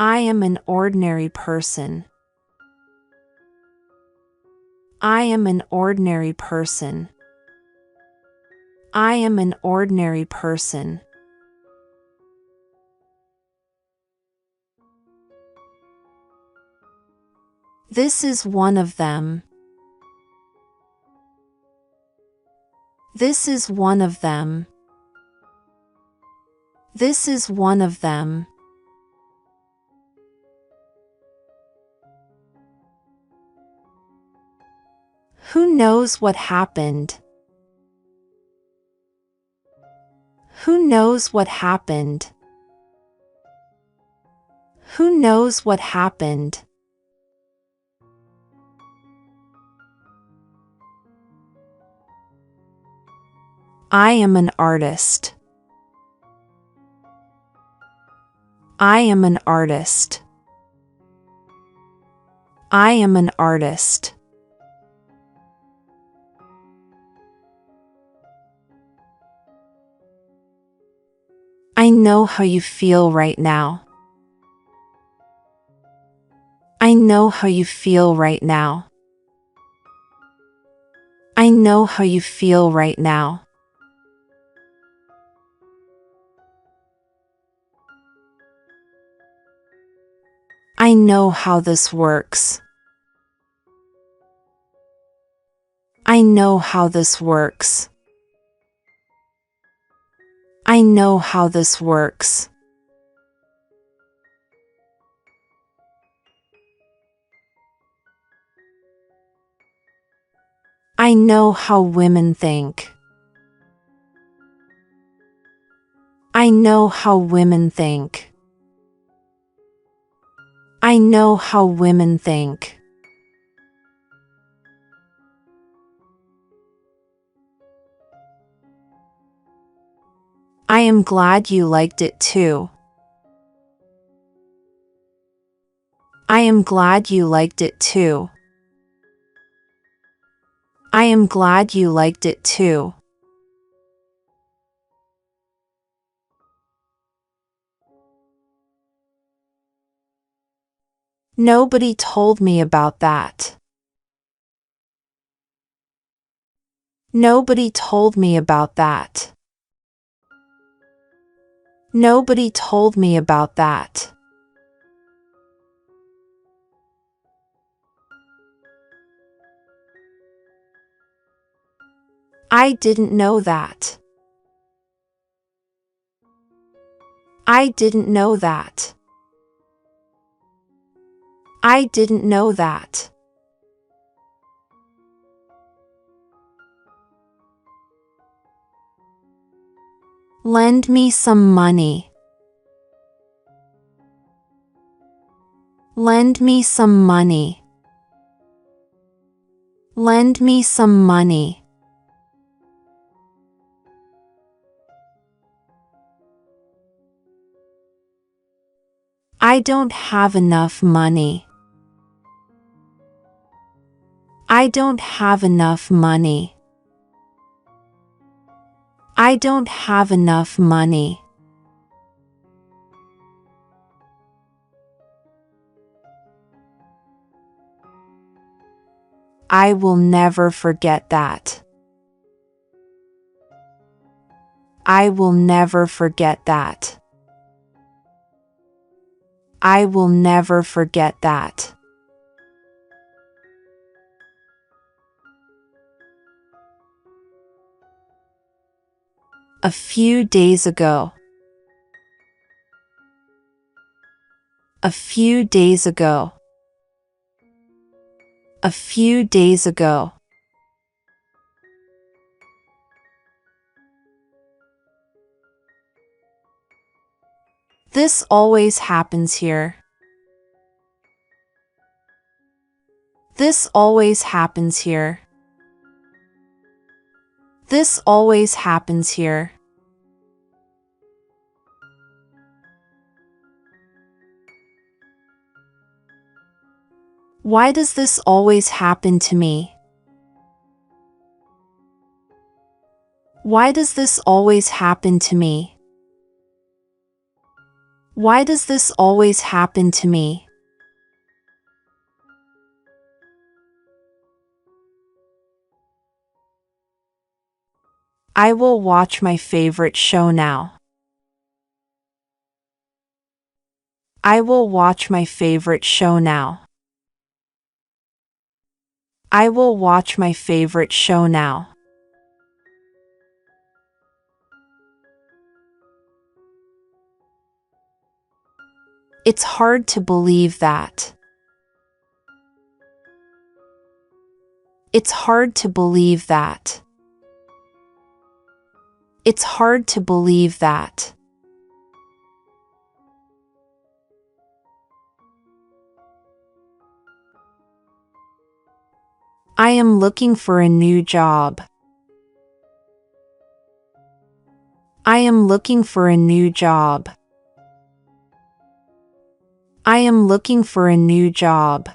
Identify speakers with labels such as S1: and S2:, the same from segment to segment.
S1: I am an ordinary person. I am an ordinary person. I am an ordinary person. This is one of them. This is one of them. This is one of them. Who knows what happened? Who knows what happened? Who knows what happened? I am an artist. I am an artist. I am an artist. I know how you feel right now. I know how you feel right now. I know how you feel right now. I know how this works. I know how this works. I know how this works. I know how women think. I know how women think. I know how women think. I am glad you liked it too. I am glad you liked it too. I am glad you liked it too. Nobody told me about that. Nobody told me about that. Nobody told me about that. I didn't know that. I didn't know that. I didn't know that. Lend me some money. Lend me some money. Lend me some money. I don't have enough money. I don't have enough money. I don't have enough money. I will never forget that. I will never forget that. I will never forget that. A few days ago. A few days ago. A few days ago. This always happens here. This always happens here. This always happens here. Why does this always happen to me? Why does this always happen to me? Why does this always happen to me? I will watch my favorite show now. I will watch my favorite show now. I will watch my favorite show now. It's hard to believe that. It's hard to believe that. It's hard to believe that. I am looking for a new job. I am looking for a new job. I am looking for a new job.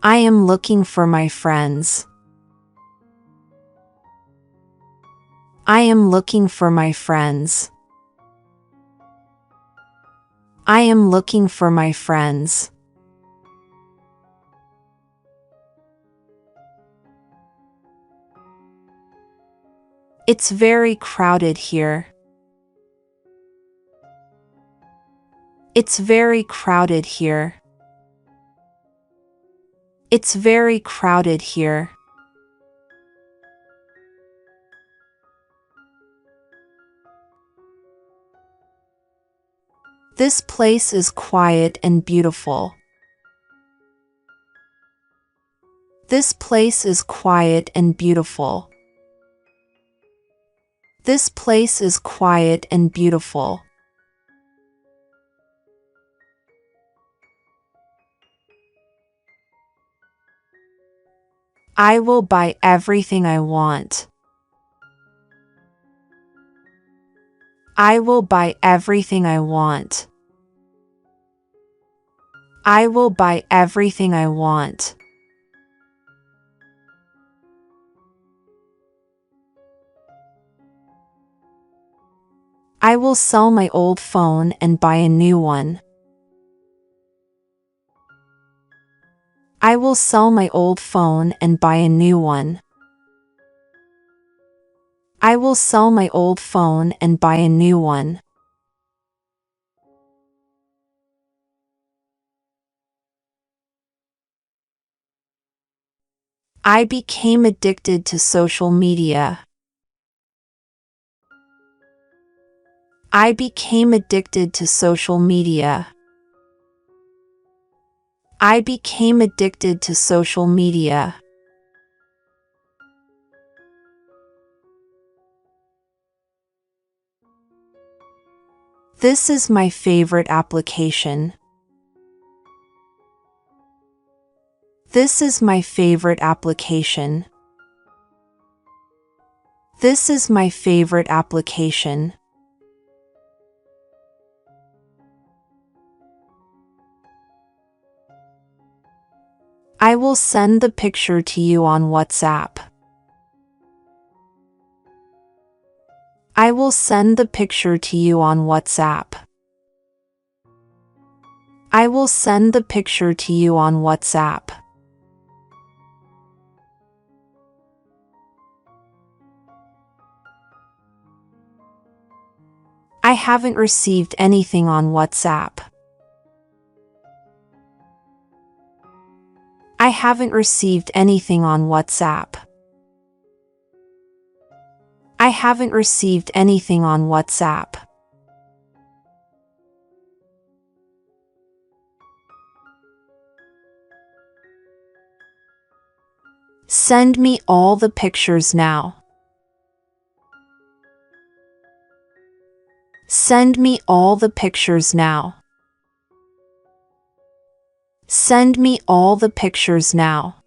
S1: I am looking for my friends. I am looking for my friends. I am looking for my friends. It's very crowded here. It's very crowded here. It's very crowded here. This place is quiet and beautiful. This place is quiet and beautiful. This place is quiet and beautiful. I will buy everything I want. I will buy everything I want. I will buy everything I want. I will sell my old phone and buy a new one. I will sell my old phone and buy a new one. I will sell my old phone and buy a new one. I became addicted to social media. I became addicted to social media. I became addicted to social media. This is my favorite application. This is my favorite application. This is my favorite application. I will send the picture to you on WhatsApp. I will send the picture to you on WhatsApp. I will send the picture to you on WhatsApp. I haven't received anything on WhatsApp. I haven't received anything on WhatsApp. I haven't received anything on WhatsApp. Send me all the pictures now. Send me all the pictures now. Send me all the pictures now.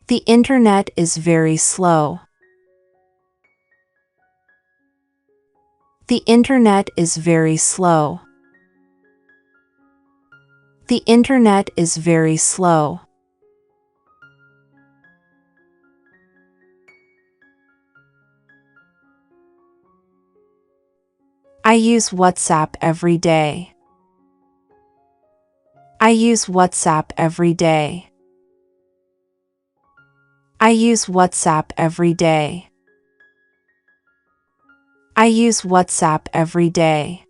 S1: The internet is very slow. The internet is very slow. The internet is very slow. I use WhatsApp every day. I use WhatsApp every day. I use WhatsApp every day. I use WhatsApp every day.